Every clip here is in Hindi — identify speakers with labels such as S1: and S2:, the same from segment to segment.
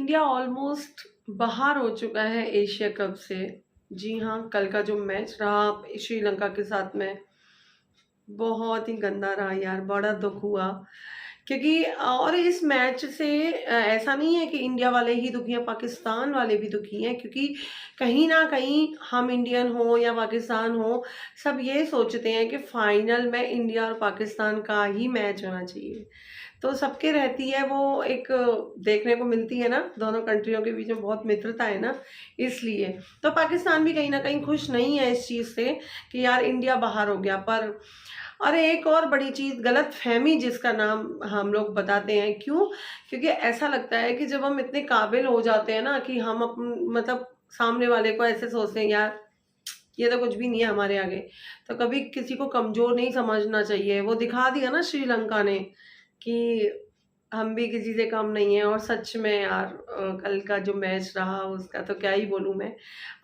S1: इंडिया ऑलमोस्ट बाहर हो चुका है एशिया कप से। जी हाँ, कल का जो मैच रहा श्रीलंका के साथ में बहुत ही गंदा रहा यार, बड़ा दुख हुआ। क्योंकि और इस मैच से ऐसा नहीं है कि इंडिया वाले ही दुखी हैं, पाकिस्तान वाले भी दुखी हैं। क्योंकि कहीं ना कहीं हम इंडियन हो या पाकिस्तान हो, सब ये सोचते हैं कि फाइनल में इंडिया और पाकिस्तान का ही मैच होना चाहिए। तो सबके रहती है वो एक देखने को मिलती है ना, दोनों कंट्रियों के बीच में बहुत मित्रता है ना, इसलिए तो पाकिस्तान भी कहीं ना कहीं खुश नहीं है इस चीज़ से कि यार इंडिया बाहर हो गया। पर और एक और बड़ी चीज़, गलत फहमी जिसका नाम हम लोग बताते हैं। क्यों? क्योंकि ऐसा लगता है कि जब हम इतने काबिल हो जाते हैं ना कि हम मतलब सामने वाले को ऐसे सोचते हैं यार ये तो कुछ भी नहीं है हमारे आगे, तो कभी किसी को कमज़ोर नहीं समझना चाहिए। वो दिखा दिया ना श्रीलंका ने कि हम भी किसी से कम नहीं है। और सच में यार कल का जो मैच रहा उसका तो क्या ही बोलूँ मैं,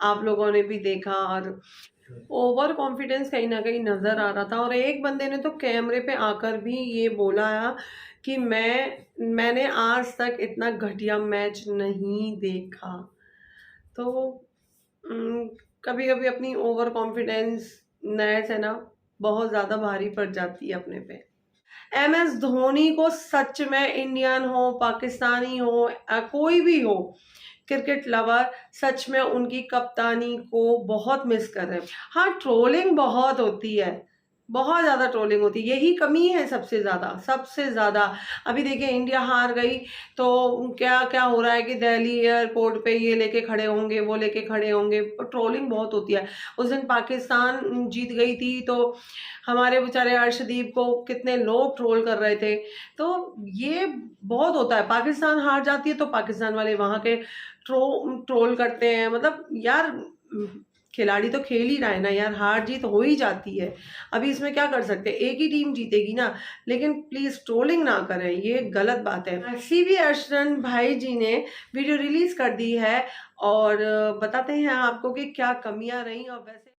S1: आप लोगों ने भी देखा। और ओवर कॉन्फिडेंस कहीं ना कहीं नज़र आ रहा था। और एक बंदे ने तो कैमरे पे आकर भी ये बोला कि मैंने आज तक इतना घटिया मैच नहीं देखा। तो कभी कभी अपनी ओवर कॉन्फिडेंस नैस है ना, बहुत ज़्यादा भारी पड़ जाती है अपने पे। MS धोनी को सच में इंडियन हो, पाकिस्तानी हो, कोई भी हो, क्रिकेट लवर सच में उनकी कप्तानी को बहुत मिस कर रहे हैं। हाँ, ट्रोलिंग बहुत होती है, बहुत ज़्यादा ट्रोलिंग होती है, यही कमी है सबसे ज़्यादा, सबसे ज़्यादा। अभी देखिए इंडिया हार गई तो क्या क्या हो रहा है कि दिल्ली एयरपोर्ट पे ये लेके खड़े होंगे, वो लेके खड़े होंगे, ट्रोलिंग बहुत होती है। उस दिन पाकिस्तान जीत गई थी तो हमारे बेचारे अर्शदीप को कितने लोग ट्रोल कर रहे थे। तो ये बहुत होता है, पाकिस्तान हार जाती है तो पाकिस्तान वाले वहाँ के ट्रोल करते हैं। मतलब यार खिलाड़ी तो खेल ही रहा है ना यार, हार जीत हो ही जाती है। अभी इसमें क्या कर सकते हैं, एक ही टीम जीतेगी ना। लेकिन प्लीज ट्रोलिंग ना करें, ये गलत बात है। सीबी अर्शदन भाई जी ने वीडियो रिलीज कर दी है और बताते हैं आपको कि क्या कमियां रही। और वैसे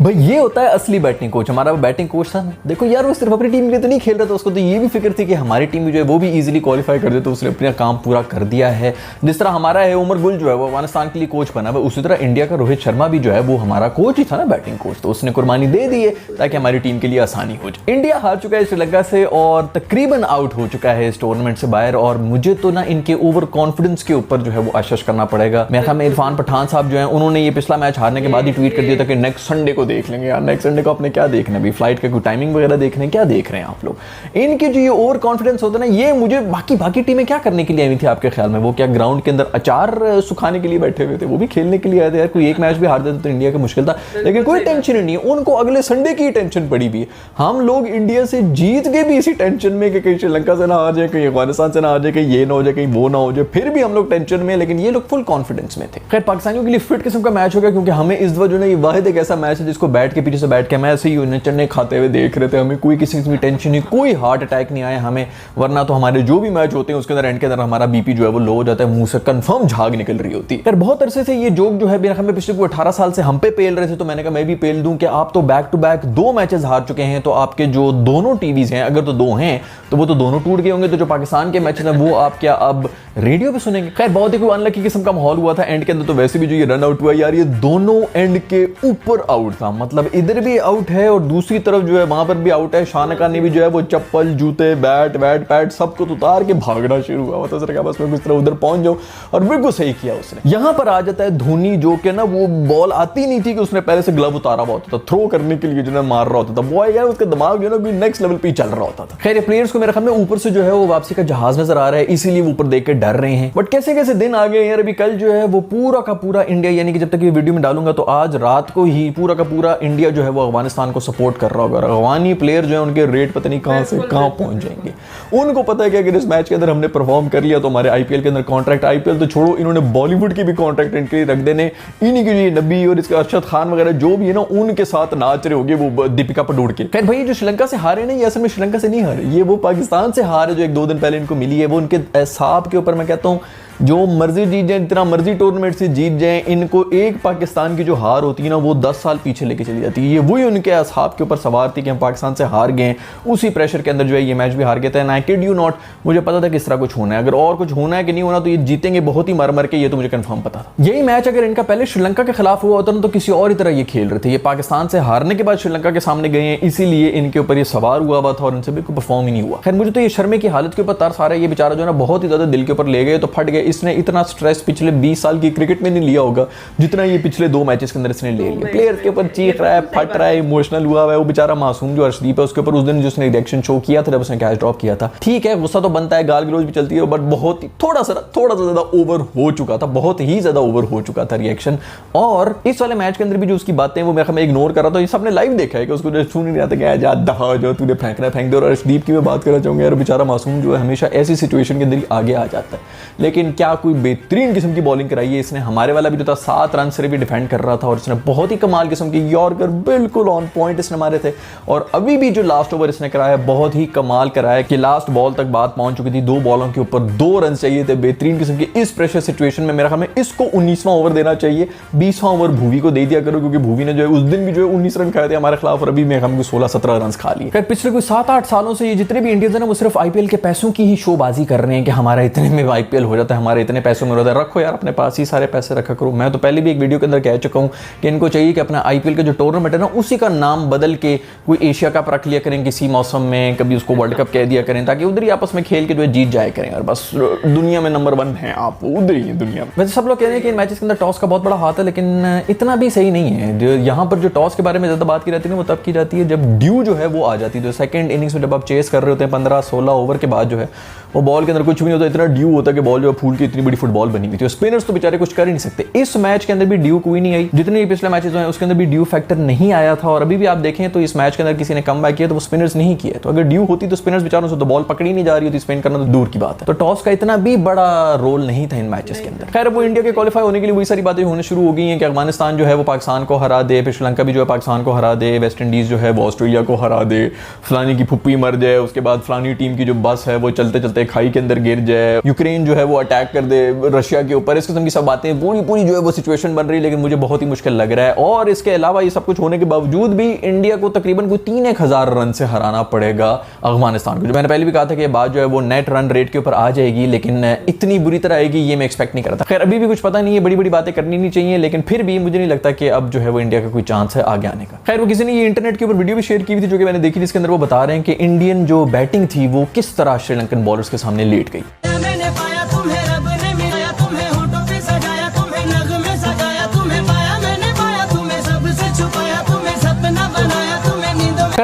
S2: भाई ये होता है असली बैटिंग कोच। हमारा बैटिंग कोच था, देखो यार वो सिर्फ अपनी टीम के लिए तो नहीं खेल रहा था, उसको तो ये भी फिक्र थी कि हमारी टीम भी जो है वो भी इजीली क्वालिफाई कर दे, तो उसने अपना काम पूरा कर दिया है। जिस तरह हमारा है उमर गुल जो है वो अफगानिस्तान के लिए कोच बना हुआ, उसी तरह इंडिया का रोहित शर्मा भी जो है वो हमारा कोच ही था ना, बैटिंग कोच, तो उसने कुर्बानी दे दी है ताकि हमारी टीम के लिए आसानी हो जाए। इंडिया हार चुका है श्रीलंका से और तकरीबन आउट हो चुका है इस टूर्नामेंट से बाहर। और मुझे तो ना इनके ओवर कॉन्फिडेंस के ऊपर जो है वो आश्वस्त करना पड़ेगा। मेरे ख्याल में इरफान पठान साहब जो है उन्होंने ये पिछला मैच हारने के बाद ही ट्वीट कर दिया था कि नेक्स्ट संडे को देख लेंगे यार। नेक्स्ट संडे को आपने क्या देखना है, फ्लाइट का कोई टाइमिंग वगैरह देखने क्या देख रहे हैं आप लोग। इनके जो ये ओवर कॉन्फिडेंस होता है ना, ये मुझे बाकी टीमें क्या करने के लिए आई थी आपके ख्याल में? वो क्या ग्राउंड के अंदर अचार सुखाने के लिए बैठे हुए थे? वो भी खेलने के लिए आए थे यार। कोई एक मैच भी हार देते तो इंडिया का मुश्किल था, लेकिन कोई टेंशन नहीं है उनको, अगले संडे की टेंशन पड़ी भी है। हम लोग इंडिया से जीत के भी इसी टेंशन में कि कहीं श्रीलंका से ना आ जाए, कहीं अफगानिस्तान से ना आ जाए, कहीं ये ना हो जाए, कहीं वो ना हो जाए, फिर भी हम लोग टेंशन में। लेकिन ये लोग फुल कॉन्फिडेंस में थे। खैर पाकिस्तानियों के लिए फिट किस्म का मैच हो गया, क्योंकि हमें इस वजह ने ये वाहिद एक ऐसा मैच है जिसको बैठ के पीछे से बैठ के मैं ऐसे ही चने खाते हुए देख रहे थे। हमें कोई किसी की टटेंशन नहीं, कोई हार्ट अटैक नहीं आया हमें। वरना तो हमारे जो भी मैच होते हैं उसके अंदर एंड के अंदर हमारा बीपी जो है वो लो हो जाता है, मुंह से कंफर्म झाग निकल रही होती है। फिर बहुत अरसे से ये जोक जो है मेरे ख्याल में पिछले 18 साल से हम पे पेल रहे थे, तो मैंने कहा मैं भी पेल दूं कि आप तो बैक टू बैक 2 मैचेस हार चुके हैं, तो आपके जो दोनों टीवीज हैं, अगर तो 2 हैं तो वो तो दोनों टूट गए होंगे, तो जो पाकिस्तान के मैचेस हैं वो आप क्या अब रेडियो पे सुनेंगे? खैर बहुत ही कोई अनलकी किस्म का माहौल हुआ था एंड के अंदर। तो वैसे भी जो ये रन आउट हुआ यार, ये दोनों एंड के ऊपर आउट था, मतलब इधर भी आउट है और दूसरी तरफ जो है वहां पर भी आउट है। शानका ने भी जो है वो चप्पल जूते बैट पैड सब कुछ उतार के भागना शुरू हुआ था। उसने कहा बस मैं कुछ तरह उधर पहुंच जाऊं, और बिल्कुल सही किया उसने। यहां पर आ जाता है धोनी, जो कि ना वो बॉल आती नहीं थी कि उसने पहले से ग्लव उतारा हुआ होता था, थ्रो करने के लिए जो मार रहा होता था वो यार, उसका दिमाग जो है नेक्स्ट लेवल पे चल रहा होता था। खैर प्लेयर्स को मेरे ख्याल में ऊपर से जो है वो वापसी का जहाज नजर आ रहा है, इसीलिए वो ऊपर देख के डर रहे हैं। बट कैसे कैसे दिन आ गए यार। अभी कल जो है वो पूरा का पूरा इंडिया, यानी कि जब तक ये वीडियो में डालूंगा तो आज रात को ही पूरा का पूरा इंडिया जो है वो अफगानिस्तान को सपोर्ट कर रहा होगा। अफगानी प्लेयर जो है उनके रेट पता नहीं कहां से कहां पहुंच जाएंगे। उनको पता है कि अगर इस मैच के अंदर हमने परफॉर्म कर लिया तो हमारे आईपीएल के अंदर कॉन्ट्रैक्ट, आईपीएल तो छोड़ो, इन्होंने बॉलीवुड की भी कॉन्ट्रैक्ट इनके लिए रख देने। इन्हीं के लिए नबी और इसके अरशद खान वगैरह जो भी है ना, उनके साथ नाच रहे होंगे वो दीपिका पडुकोण के। खैर भाई जो श्रीलंका से हारे ना, ये असल में श्रीलंका से नहीं हारे, ये वो पाकिस्तान से हारे जो 1-2 दिन पहले इनको मिली है। वो उनके सांप के ऊपर मैं कहता हूं जो मर्जी जीत जाए, जितना मर्जी टूर्नामेंट से जीत जाए, इनको एक पाकिस्तान की जो हार होती है ना वो 10 साल पीछे लेके चली जाती है। ये वही उनके असहाब के ऊपर सवार थी कि हम पाकिस्तान से हार गए, उसी प्रेशर के अंदर जो है ये मैच भी हार गए थे। आई किड यू नॉट, मुझे पता था कि इस तरह कुछ होना है, अगर और कुछ होना है कि नहीं होना तो ये जीतेंगे बहुत ही मर मर के, ये तो मुझे कंफर्म पता था। यही मैच अगर इनका पहले श्रीलंका के खिलाफ हुआ होता ना तो किसी और ही तरह ये खेल रहे थे। ये पाकिस्तान से हारने के बाद श्रीलंका के सामने गए हैं, इसीलिए इनके ऊपर ये सवार हुआ था और इनसे भी कोई परफॉर्म ही नहीं हुआ। खैर मुझे तो ये शर्मे की हालत के ऊपर तरस आ रहा है। ये बेचारा जो है ना बहुत ही ज्यादा दिल के ऊपर ले गए तो फट गए। इसने इतना स्ट्रेस पिछले 20 साल की क्रिकेट में नहीं लिया होगा जितना ये पिछले 2 मैचेस के अंदर इसने ले लिया। प्लेयर्स के ऊपर चीख रहा है, फट रहा है, इमोशनल हुआ है। वो बेचारा मासूम जो अर्शदीप है उसके ऊपर उस दिन जो उसने रिएक्शन शो किया था जब उसने कैच ड्रॉप किया था, ठीक है गुस्सा तो बनता है, गाल गलौज भी चलती है, बट बहुत ही थोड़ा सा ज्यादा ओवर हो चुका था, बहुत ही ज्यादा ओवर हो चुका था रिएक्शन। और इस वाले मैच के अंदर भी जो उसकी बातें वो मैं इग्नोर कर रहा था, ये सबने लाइव देखा है कि उसको जो सुन नहीं रहा था कि जा दहा जो तूने फेंकना फेंक दे। और अर्शदीप की मैं बात करना चाहूंगा यार, बेचारा मासूम जो है हमेशा ऐसी सिचुएशन के अंदर आगे आ जाता है, लेकिन क्या कोई बेहतरीन किस्म की बॉलिंग कराई है इसने। हमारे वाला भी जो था 7 रन से भी डिफेंड कर रहा था और इसने बहुत ही कमाल किस्म की यॉर्कर बिल्कुल ऑन पॉइंट इसने मारे थे। और अभी भी जो लास्ट ओवर इसने कराया बहुत ही कमाल कराया कि लास्ट बॉल तक बात पहुंच चुकी थी, 2 बॉलों के ऊपर 2 रन चाहिए थे बेहतरीन किस्म की। इस प्रेशर सिचुएशन में मेरा ख्याल में इसको 19वां ओवर देना चाहिए, 20वां ओवर भूवी को दे दिया करो, क्योंकि भूवी ने जो है उस दिन भी जो है 19 रन खाए थे हमारे खिलाफ और अभी मेरे ख्याल में 16-17 रन खा लिए। पिछले कोई 7-8 सालों से ये जितने भी इंडियंस है ना वो सिर्फ आईपीएल के पैसों की ही शोबाजी कर रहे हैं कि हमारा इतने में आईपीएल हो जाता है, हमारे इतने पैसों में होता है। रखो यार अपने पास ही सारे पैसे रखा करो। मैं तो पहले भी एक वीडियो के अंदर कह चुका हूं कि इनको चाहिए कि अपना आईपीएल का जो टूर्नामेंट है ना उसी का नाम बदल के कोई एशिया कप रख लिया करें किसी मौसम में, कभी उसको वर्ल्ड कप कह दिया करें, ताकि उधर ही आपस में खेल के जो है जीत जाए करें और बस दुनिया में नंबर 1 है आप, उधर ही है दुनिया में। वैसे सब लोग कह रहे हैं कि इन मैचेस के अंदर टॉस का बहुत बड़ा हाथ है, लेकिन इतना भी सही नहीं है। जो यहाँ पर जो टॉस के बारे में ज्यादा बात की जाती है वो तब की जाती है जब ड्यू जो है वो आ जाती है। तो सेकंड इनिंग्स में जब आप चेस कर रहे होते हैं 15-16 ओवर के बाद जो है वो बॉल के अंदर कुछ भी नहीं होता, इतना ड्यू होता है कि बॉल जो है फूल की इतनी बड़ी फुटबॉल बनी हुई थी। स्पिनर्स तो बेचारे कुछ कर ही नहीं सकते। इस मैच के अंदर भी ड्यू कोई नहीं आई, जितने भी पिछले मैचेस हैं उसके अंदर भी ड्यू फैक्टर नहीं आया था। और अभी भी आप देखें तो इस मैच के अंदर किसी ने कम बैक किया तो वो स्पिनर्स नहीं किए। तो अगर ड्यू होती तो स्पिनर्स बेचारों से तो बॉल पकड़ी नहीं जा रही होती, स्पिन करना तो दूर की बात है। तो टॉस का इतना भी बड़ा रोल नहीं था इन मैचेस के अंदर। खैर वो इंडिया के क्वालिफाई होने के लिए वही सारी बातें होने शुरू हो गई हैं कि अफगानिस्तान जो है वो पाकिस्तान को हरा दे, फिर श्रीलंका भी जो है पाकिस्तान को हरा दे, वेस्ट इंडीज जो है वो ऑस्ट्रेलिया को हरा दे, फलानी की फुप्पी मर जाए, उसके बाद फलानी टीम की जो बस है वो चलते चलते खाई के अंदर गिर जाए, यूक्रेन जो है वो अटैक कर दे रशिया के ऊपर, इस किस्म की सब बातें पूरी जो है वो सिचुएशन बन रही है। लेकिन मुझे बहुत ही मुश्किल लग रहा है। और इसके अलावा ये सब कुछ होने के बावजूद भी इंडिया को तकरीबन कोई 3-1000 रन से हराना पड़ेगा अफगानिस्तान को। जो मैंने पहले भी कहा था कि ये बात जो है वो नेट रन रेट के ऊपर आ जाएगी, लेकिन इतनी बुरी तरह आएगी ये मैं एक्सपेक्ट नहीं करता। खैर अभी भी कुछ पता नहीं है, बड़ी बड़ी बातें करनी नहीं चाहिए, लेकिन फिर भी मुझे नहीं लगता कि अब जो है वो इंडिया का कोई चांस है आगे आने का। खैर वो किसी ने ये इंटरनेट के ऊपर वीडियो भी शेयर की थी जो कि मैंने देखी थी, इसके अंदर वो बता रहे हैं कि इंडियन जो बैटिंग थी वो किस तरह श्रीलंकन बॉलर्स के सामने लेट गई।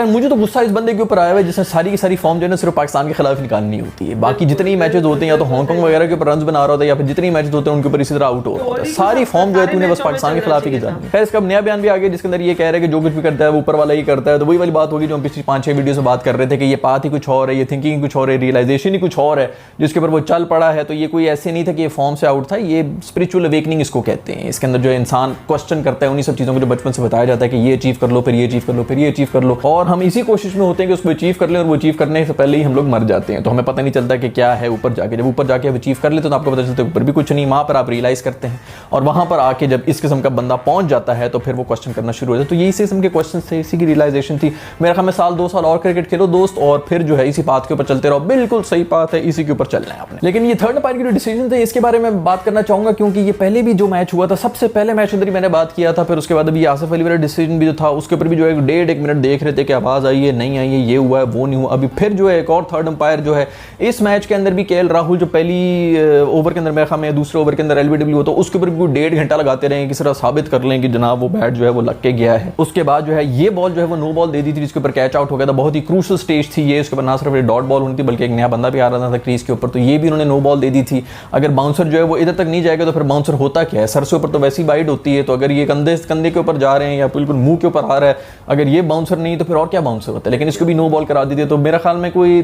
S2: मुझे तो गुस्सा इस बंदे के ऊपर आया है जिसने सारी की सारी फॉर्म जो है ना सिर्फ पाकिस्तान के खिलाफ निकालनी होती है। बाकी जितने मैचेस होते हैं या तो हांगकांग वगैरह के ऊपर रन बना रहा होता है या फिर जितने मैचेस होते हैं उनके ऊपर इसी तरह आउट हो रहा होता है। सारी फॉर्म जो है तूने बस पाकिस्तान के खिलाफ ही की जानी है। इसका नया बयान भी आ गया जिसके अंदर ये कह रहे हैं कि जो कुछ भी करता है वो ऊपर वाला ही करता है। तो वही वाली बात होगी जो हम पिछली 5-6 वीडियो से बात कर रहे थे कि ये बात ही कुछ और है, ये थिंकिंग कुछ और है, रियलाइजेशन ही कुछ और है जिसके ऊपर वो चल पड़ा है। तो ये कोई ऐसे नहीं था कि ये फॉर्म से आउट था, ये स्पिरिचुअल अवेकनिंग इसको कहते हैं। इसके अंदर जो इंसान क्वेश्चन करता है उन्हीं सब चीज़ों को जो बचपन से बताया जाता है कि ये अचीव कर लो, फिर ये अचीव कर लो, फिर ये अचीव कर लो, और हम इसी कोशिश में होते हैं कि उसको अचीव कर लें और वो अचीव करने से पहले ही हम लोग मर जाते हैं। तो हमें पता नहीं चलता कि क्या है ऊपर जाके। जब ऊपर जाके अचीव कर लेते तो आपको पता चलता है ऊपर भी कुछ नहीं, वहां पर आप रियलाइज करते हैं और वहां पर आके जब इस किस्म का बंदा पहुंच जाता है तो फिर वो क्वेश्चन करना शुरू हो जाता है। तो यही किस्म के क्वेश्चन थे, इसी की रियलाइजेशन थी। मेरे ख्याल में 1-2 साल और क्रिकेट खेलो दोस्त और फिर जो है इसी पाथ के ऊपर चलते रहो। बिल्कुल सही पाथ है, इसी के ऊपर चलना है आपने। लेकिन ये थर्ड अंपायर की जो डिसीजन थे इसके बारे में बात करना चाहूंगा, क्योंकि ये पहले भी जो मैच हुआ था सबसे पहले मैच अंदर ही मैंने बात किया था। फिर उसके बाद अभी आसिफ अली वाला डिसीजन भी जो था उसके ऊपर भी जो है 1.5 मिनट देख रहे थे कि आवाज आई है नहीं आई है, ये हुआ है वो नहीं हुआ। अभी फिर जो है एक और थर्ड अंपायर जो है इस मैच के अंदर भी केएल राहुल जो पहली ओवर के अंदर मेरे ख्याल में दूसरे ओवर के अंदर एलबीडब्ल्यू होता है उसके ऊपर भी 1.5 घंटा लगाते रहे किसी तरह साबित कर लें कि जनाब वो बैट जो है वो लग के गया है। उसके बाद जो है ये बॉल जो है वो नो बॉल दे दी थी जिसके ऊपर कैच आउट हो गया था। बहुत ही क्रूशल स्टेज थी ये, उसके ऊपर ना सिर्फ डॉट बॉल होनी थी बल्कि एक नया बंदा भी आ रहा था क्रीज के ऊपर, तो ये भी उन्होंने नो बॉल दे दी थी। अगर बाउंसर जो है वो इधर तक नहीं जाएगा तो फिर बाउंसर होता क्या है, सर से ऊपर तो वैसी बाइट होती है। तो अगर ये कंधे के ऊपर जा रहे हैं या बिल्कुल मुंह के ऊपर आ रहा है, अगर ये बाउंसर नहीं तो फिर और क्या बाउंसर से होता है, लेकिन इसको भी नो बॉल करा दी थी। तो मेरा ख्याल में कोई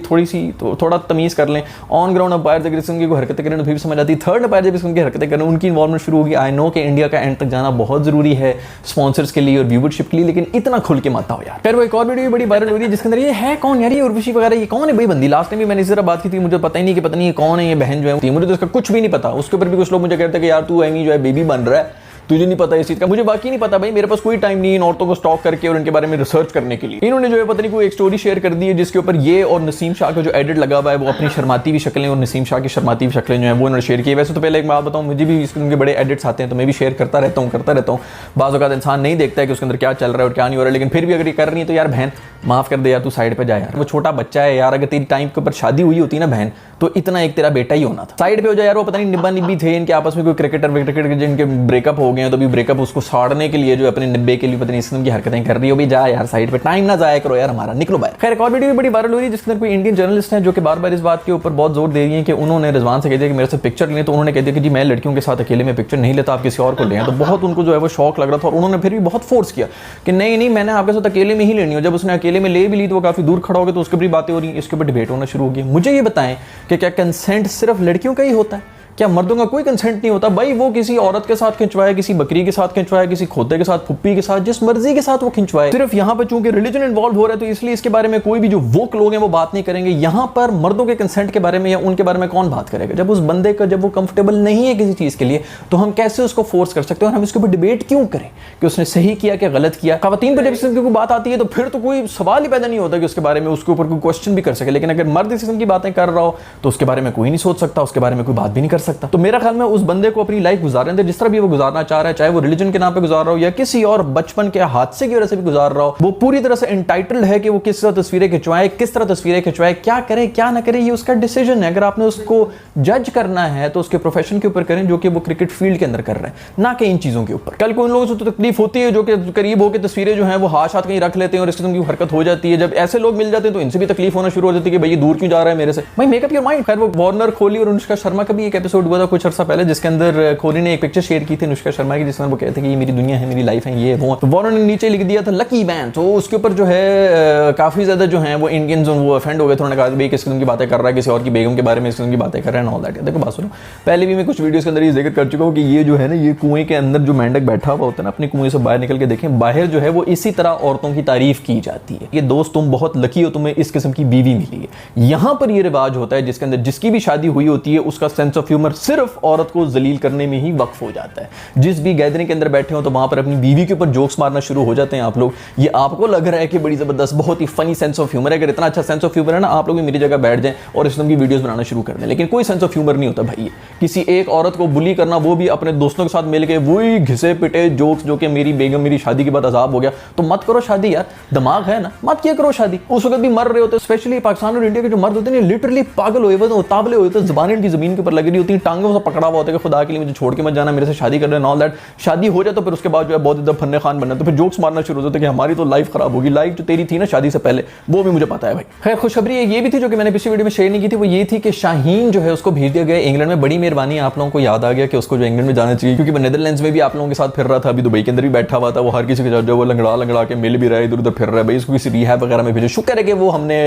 S2: थोड़ा तमीज़ कर लें। ऑन ग्राउंड अंपायर अगर इस किस्म की हरकतें करें तो फिर भी समझ आती है। थर्ड अंपायर जब इस किस्म की हरकतें करें, उनकी इन्वॉल्वमेंट शुरू होगी। आई नो कि इंडिया का एंड तक जाना बहुत जरूरी है स्पॉन्सर्स के लिए और व्यूवरशिप के लिए, लेकिन इतना खुल के मत आओ यार। फिर वो एक और वीडियो बड़ी वायरल हो रही है जिसके अंदर ये है कौन यार, ये उर्वशी वगैरह, ये कौन है भाई बंदी। लास्ट टाइम भी मैंने इस तरह बात की थी, मुझे पता ही नहीं कि पता नहीं ये कौन है, ये बहन जो है, मुझे तो इसका कुछ भी नहीं पता। उसके ऊपर भी कुछ लोग मुझे कहते हैं कि यार तू एमी जो है बेबी बन रहा है, तुझे नहीं पता इस चीज का। मुझे बाकी नहीं पता भाई, मेरे पास कोई टाइम नहीं इन औरतों को स्टॉक करके और इनके बारे में रिसर्च करने के लिए। इन्होंने जो है पता नहीं कोई एक स्टोरी शेयर कर दी है जिसके ऊपर ये और नसीम शाह का जो एडिट लगा हुआ है वो अपनी शर्माती हुई शक्लें और नसीम शाह की शर्माती हुई शक्लें जो है वो इन्होंने शेयर की। वैसे तो पहले एक बात बताऊं, मुझे भी इसके बड़े एडिट्स आते हैं तो मैं भी शेयर करता रहता हूँ। बाज़ औक़ात इंसान नहीं देखता है कि उसके अंदर क्या चल रहा है और क्या नहीं हो रहा है, लेकिन फिर भी अगर ये कर रही है तो यार बहन माफ कर दे यार, तू साइड पे जा यार, वो छोटा बच्चा है यार। अगर तेरी टाइम के ऊपर शादी हुई होती ना बहन, तो इतना एक तेरा बेटा ही होना था। साइड पे हो जाए यार। वो पता नहीं निब्बा निब्बी थे इनके आपस में, कोई क्रिकेटर जिनके ब्रेकअप हो गए हैं तो भी ब्रेकअप उसको साड़ने के लिए जो अपने निब्बे के लिए पता नहीं इस किस्म की हरकतें कर रही हो। भी जा यार साइड पे, टाइम ना जाया करो यार हमारा, निकलो बाहर। खैर एक और वीडियो भी बड़ी वायरल हो रही है जिसके अंदर कोई इंडियन जर्नलिस्ट है जो कि बार बार इस बात के ऊपर बहुत जोर दे रही है कि उन्होंने रिजवान से कह दिया कि मेरे से पिक्चर लें, तो उन्होंने कह दिया कि जी मैं लड़कियों के साथ अकेले में पिक्चर नहीं लेता, आप किसी और को लें। तो बहुत उनको जो है वो शौक लग रहा था और उन्होंने फिर भी बहुत फोर्स किया कि नहीं मैंने आपके साथ अकेले में ही लेनी हो। जब उसने अकेले में ले भी ली तो वो काफी दूर खड़ा हो गया, तो उसके ऊपर बातें हो रही, इसके ऊपर डिबेट होना शुरू हो गई। मुझे ये बताएं कि क्या कंसेंट सिर्फ लड़कियों का ही होता है? क्या मर्दों का कोई कंसेंट नहीं होता? भाई वो किसी औरत के साथ खिंचवाए, किसी बकरी के साथ खिंचवाए, किसी खोते के साथ, फुप्पी के साथ, जिस मर्जी के साथ वो खिंचवाए। सिर्फ यहाँ पर चूंकि रिलीजन इन्वॉल्व हो रहा है तो इसलिए इसके बारे में कोई भी जो वोक लोग हैं वो बात नहीं करेंगे। यहाँ पर मर्दों के कंसेंट के बारे में या उनके बारे में कौन बात करेगा? जब उस बंदे का जब वो कंफर्टेबल नहीं है किसी चीज के लिए तो हम कैसे उसको फोर्स कर सकते हैं? और हम इसके ऊपर डिबेट क्यों करें कि उसने सही किया कि गलत किया? खवातीन पर जब कोई बात आती है तो फिर तो कोई सवाल ही पैदा नहीं होता कि उसके बारे में उसके ऊपर कोई क्वेश्चन भी कर सके। लेकिन अगर मर्द इस किस्म की बातें कर रहा हो तो उसके बारे में कोई नहीं सोच सकता, उसके बारे में कोई बात भी नहीं कर सकता। तो मेरा ख्याल में उस बंदे को अपनी लाइफ गुजारने दे जिस तरह भी वो गुजारना चाह रहा है, चाहे वो रिलीजन के नाम पे गुजार रहा हो या किसी और बचपन के हादसे की वजह से भी गुजार रहा हो। वो पूरी तरह से एंटाइटल्ड है कि वो किस तरह तस्वीरें खिंचवाए, किस तरह तस्वीरें खिंचवाए, क्या करे क्या ना करे, ये उसका डिसीजन है। अगर आपने उसको जज करना है तो उसके प्रोफेशन के ऊपर करें जो कि वो क्रिकेट फील्ड के अंदर कर रहे हैं, ना कि इन चीजों के ऊपर। कल को उन लोगों से तो तकलीफ होती है जो कि करीब होकर तस्वीरें जो है वो हाथ कहीं रख लेते हैं और इस किस्म की हरकत हो जाती है। जब ऐसे लोग मिल जाते हैं तो इनसे भी तकलीफ होना शुरू हो जाती है कि भाई ये दूर क्यों जा रहा है मेरे से, भाई मेकअप योर माइंड। खैर वो वार्नर कोहली और अनुष्का शर्मा का भी एक एपिसोड हुआ था कुछ अर्सा पहले जिसके अंदर कोहली ने एक पिक्चर शेयर की थी अनुष्का शर्मा की जिसमें वो कहते हैं कि ये मेरी दुनिया है, मेरी लाइफ है, ये वो। तो वार्नर ने नीचे लिख दिया था लकी मैन, तो उसके ऊपर जो है काफी ज्यादा जो है वो इंडियंस वो ऑफेंड हो गए। उन्होंने कहा भाई किस किस्म की बातें कर रहा है, किसी और की बेगम के बारे में इस किस्म की बातें कर रहा है, ऑल दैट। देखो बात सुनो, पहले भी मैं कुछ वीडियोस के अंदर ये जिक्र कर चुका हूँ कि ये जो है ना ये कुएं के अंदर जो मेंढक बैठा हुआ होता है ना, अपने कुएं से बाहर निकल के देखें, बाहर जो है वो इसी तरह औरतों की तारीफ की जाती है। ये दोस्त तुम बहुत लकी हो, तुम्हें इस किस्म की बीवी मिली है। यहाँ पर ये रिवाज होता है जिसके अंदर जिसकी भी शादी हुई होती है उसका सेंस ऑफ ह्यूमर सिर्फ औरत को जलील करने में ही वक्फ हो जाता है। जिस भी गैदरिंग के अंदर बैठे हो तो वहां पर अपनी बीवी के ऊपर जोक्स मारना शुरू हो जाते हैं आप लोग। ये आपको लग रहा है कि बड़ी जबरदस्त बहुत ही फनी सेंस ऑफ ह्यूमर है। अगर इतना अच्छा सेंस ऑफ ह्यूमर है ना, आप लोग भी मेरी जगह बैठ जाएं और इस किस्म की वीडियोस बनाना शुरू कर दें। लेकिन कोई सेंस ऑफ ह्यूमर नहीं होता भाई। किसी एक औरत को बुली करना, वो भी अपने दोस्तों के साथ मिलकर वही घिसे पिटे जोक्स जो कि मेरी बेगम मेरी शादी के बाद अजाब हो गया, तो मत करो शादी यार। दिमाग है ना, मत किया करो शादी। उस वक्त भी मर रहे होते, स्पेशली पाकिस्तान और इंडिया के जो मर्द होते हैं लिटरली पागल हुए हुए, ताबले हुए होते, जुबान इनकी जमीन के ऊपर लगी रही होती है, टांगों से पकड़ा हुआ होता है कि खुदा के लिए मुझे छोड़ के मत जाना, मेरे से शादी कर रहे हैं, ऑल दैट। शादी हो जाए तो फिर उसके बाद जो है बहुत इधर फन्ने खान बनना, तो फिर जोक्स मारना शुरू हो जाता है कि हमारी तो लाइफ खराब होगी। लाइफ जो तेरी थी ना शादी से पहले वो भी मुझे पता है भाई। खैर खुशखबरी ये भी थी जो कि मैंने पिछली वीडियो में शेयर नहीं की थी, वो ये थी कि शाहीन जो है उसको भेज दिया गया इंग्लैंड में। बड़ी मेहरबानी, आप लोगों को याद आ गया कि उसको जो इंग्लैंड में जाना चाहिए, क्योंकि वो नेदरलैंड्स में भी आप लोगों के साथ फिर रहा था, अभी दुबई के अंदर भी बैठा हुआ था, वो हर किसी के साथ जो वो लंगड़ा के मिल भी रहा है, इधर उधर फिर रहा है भाई। इसको किसी रिहैब वगैरह में भेजो, शुक्र है कि वो हमने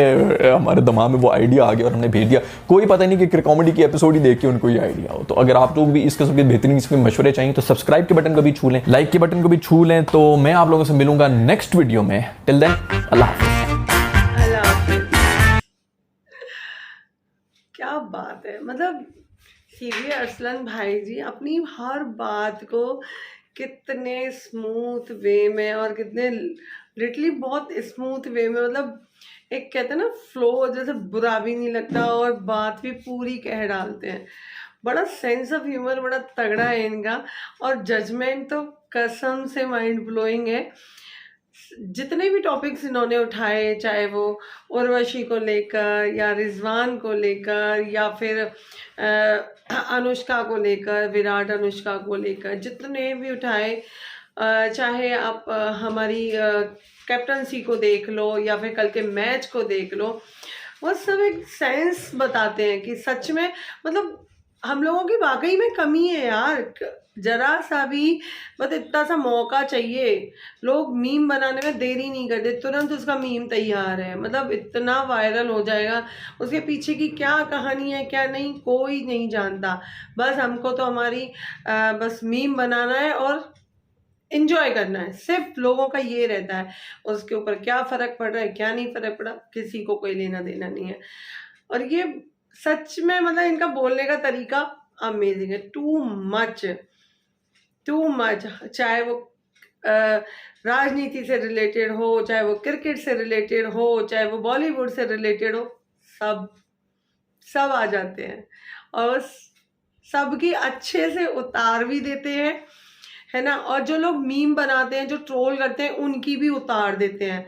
S2: हमारे दिमाग में वो आइडिया आ गया और हमने भेज दिया। कोई पता नहीं कि कॉमेडी की एपिसोड ही देख के उनको ये आइडिया हो। तो अगर आप लोग भी इस किस्म के बेहतरीन किस्म के मशवरे चाहिए तो सब्सक्राइब के बटन को भी छू लें, लाइक के बटन को भी छू लें। तो मैं आप लोगों से मिलूंगा नेक्स्ट वीडियो में। टिल देन अल्लाह हाफिज़।
S1: क्या बात है, मतलब सीवी अरसलन भाई जी अपनी हर बात को कितने स्मूथ वे में और कितने लिटरली बहुत स्मूथ वे में, मतलब एक कहते हैं ना फ्लो, जैसे बुरा भी नहीं लगता और बात भी पूरी कह डालते हैं। बड़ा सेंस ऑफ ह्यूमर बड़ा तगड़ा है इनका, और जजमेंट तो कसम से माइंड ब्लोइंग है। जितने भी टॉपिक्स इन्होंने उठाए, चाहे वो उर्वशी को लेकर या रिजवान को लेकर या फिर अनुष्का को लेकर, विराट अनुष्का को लेकर, जितने भी उठाए, चाहे आप हमारी कैप्टनसी को देख लो या फिर कल के मैच को देख लो, वो सब एक सेंस बताते हैं कि सच में मतलब हम लोगों की वाकई में कमी है यार। जरा सा भी मतलब इतना सा मौका चाहिए, लोग मीम बनाने में देरी नहीं करते, तुरंत उसका मीम तैयार है, मतलब इतना वायरल हो जाएगा। उसके पीछे की क्या कहानी है क्या नहीं कोई नहीं जानता, बस हमको तो हमारी बस मीम बनाना है और इंजॉय करना है, सिर्फ लोगों का ये रहता है। उसके ऊपर क्या फर्क पड़ रहा है क्या नहीं फर्क पड़ा, किसी को कोई लेना देना नहीं है। और ये सच में मतलब इनका बोलने का तरीका अमेजिंग है, टू मच, चाहे वो राजनीति से रिलेटेड हो, चाहे वो क्रिकेट से रिलेटेड हो, चाहे वो बॉलीवुड से रिलेटेड हो, सब आ जाते हैं और सबकी अच्छे से उतार भी देते हैं, है ना। और जो लोग मीम बनाते हैं, जो ट्रोल करते हैं, उनकी भी उतार देते हैं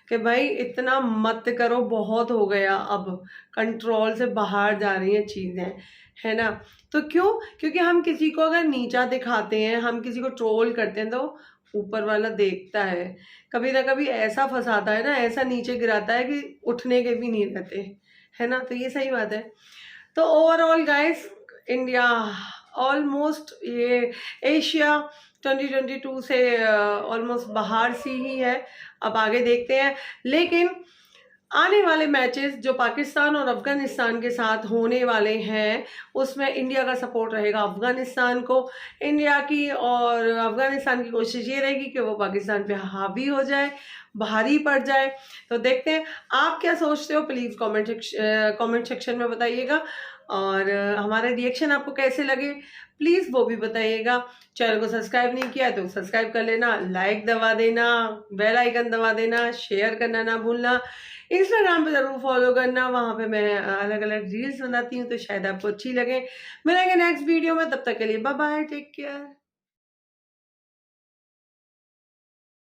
S1: कि भाई इतना मत करो, बहुत हो गया, अब कंट्रोल से बाहर जा रही हैं चीज़ें, है ना। तो क्यों? क्योंकि हम किसी को अगर नीचा दिखाते हैं, हम किसी को ट्रोल करते हैं, तो ऊपर वाला देखता है, कभी ना कभी ऐसा फंसाता है ना, ऐसा नीचे गिराता है कि उठने के भी नहीं रहते, है ना। तो ये सही बात है। तो ओवरऑल गाइस, इंडिया ऑलमोस्ट ये एशिया 2022 से ऑलमोस्ट बाहर सी ही है। अब आगे देखते हैं, लेकिन आने वाले मैचेस जो पाकिस्तान और अफगानिस्तान के साथ होने वाले हैं, उसमें इंडिया का सपोर्ट रहेगा अफगानिस्तान को। इंडिया की और अफगानिस्तान की कोशिश ये रहेगी कि वो पाकिस्तान पे हावी हो जाए, भारी पड़ जाए। तो देखते हैं आप क्या सोचते हो, प्लीज़ कमेंट सेक्शन में बताइएगा। और हमारा रिएक्शन आपको कैसे लगे प्लीज़ वो भी बताइएगा। चैनल को सब्सक्राइब नहीं किया तो सब्सक्राइब कर लेना, लाइक दबा देना, बेल आइकन दबा देना, शेयर करना ना भूलना। इंस्टाग्राम पे ज़रूर फॉलो करना, वहाँ पे मैं अलग अलग रील्स बनाती हूँ, तो शायद आपको अच्छी लगे। मिलेंगे नेक्स्ट वीडियो में, तब तक के लिए बाय बाय, टेक केयर।